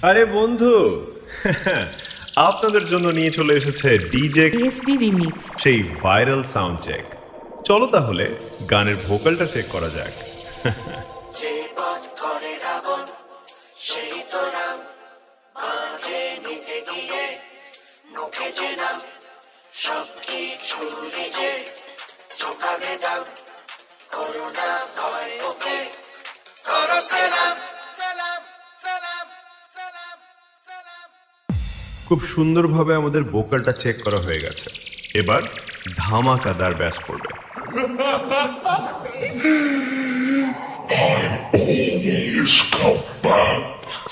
আরে বন্ধু আপনাদের জন্য নিয়ে চলে এসেছে ডিজে এসবি রিমিক্স সেই ভাইরাল সাউন্ড চেক। চলো তাহলে গানের ভোকালটা চেক করা যাক। যে পথ করে রাবণ সেই তো রাম বাঁধে নিতে গিয়ে মুখে যে নাম সব কিছু নিজে চোখাবে দাও করোনা ভয় ওকে করো সালাম সালাম সালাম সালাম সালাম। খুব সুন্দরভাবে আমাদের ভোকালটা চেক করা হয়ে গেছে। এবার ধামাকাদার ব্যাস পড়বে।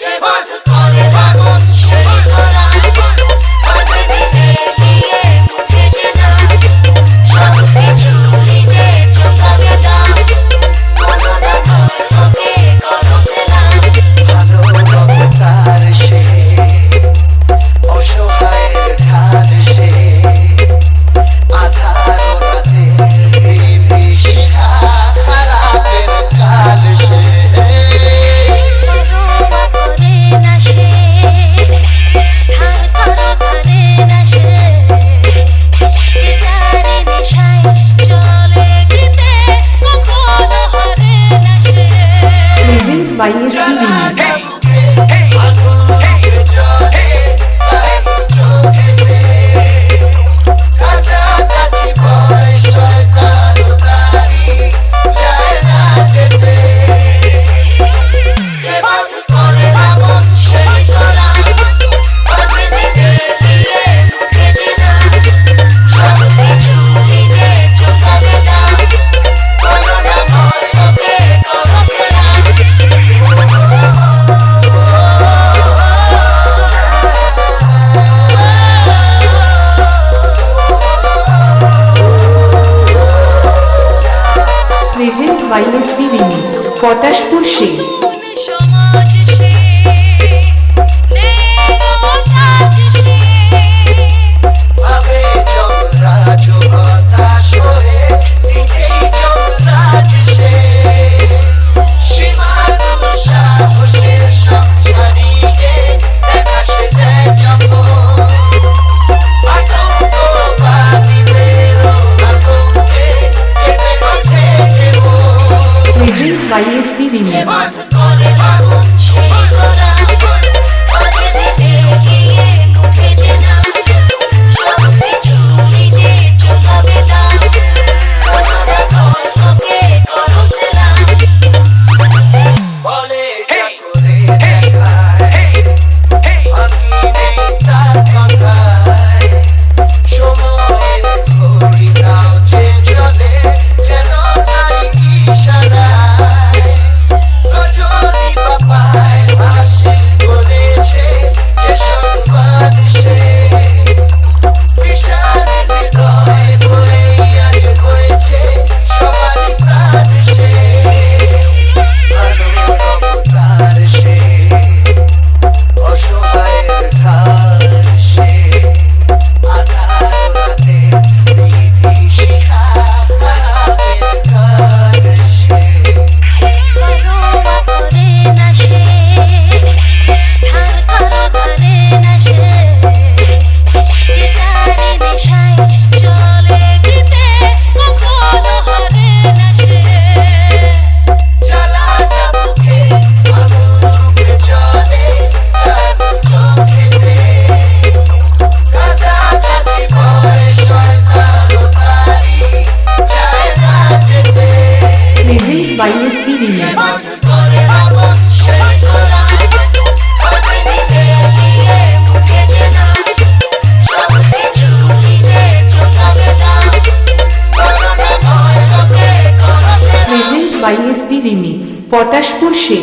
যে পথ করে রাবণ সেই তো রাম বাঁধে নিতে গিয়ে মুখে যে নাম সব কিছু নিজে চোখাবে দাও করোনা ভয় ওকে করো সালাম। ভালো অবতার সে অসহায়ের ঢাল সে আধার রাতে বিভীষিকা খারাপের কাল সে করোবা করে না সে ধার করো ধরে না সে চিতারে নেশায় চলে গীতে কখনো হারে না সে present by SB remix. Present by SB remix. Patashpur সে সমাজ সে নেগো কাজ সে ভাবে যমরাজ হতাশ হয়ে নিজেই যমরাজ সে সীমান্ত সাহসের সব ছাড়িয়ে দেখা সে দেয় যখন আতঙ্কবাদীদের আতঙ্কে কেঁদে ওঠে যে মন। Present by SB remix. পথ করে রাবণ সেই তো রাম বাঁধে নিতে গিয়ে মুখে যে নাম সব কিছু নিজে চোখাবে দাও করোনা ভয় ওকে করো সালাম। বলে যা করে দেখায় বাকি নেই তার কথায় সময়ের ঘড়িটাও যে চলে যেন তারই ইশারায় রজনী বাপায় হাসিল করেছে যে সংবাদ সে বিশাল হৃদয় বলে আজ হয়েছে সবারই প্রাণ সে ভালো অবতার সে অসহায়ের ঢাল সে আধার রাতে বিভীষিকা খারাপের কাল সে করোবা করে না সে ধার করো ধরে না সে চিতারে নেশায় চলে গীতে কখনো হারে না সে জ্বালাটা বুকে আগুন রূপে জ্বলে তার চোখেতে কাছাকাছি ভয় শয়তান ও তারই যায় না যেতে। Present by SB remix. পথ করে রাবণ সেই তো রাম বাঁধে নিতে গিয়ে মুখে যে নাম সব কিছু নিজে চোখাবে দাও করোনা ভয় ওকে করো সালাম। Present by SB remix. Patashpur say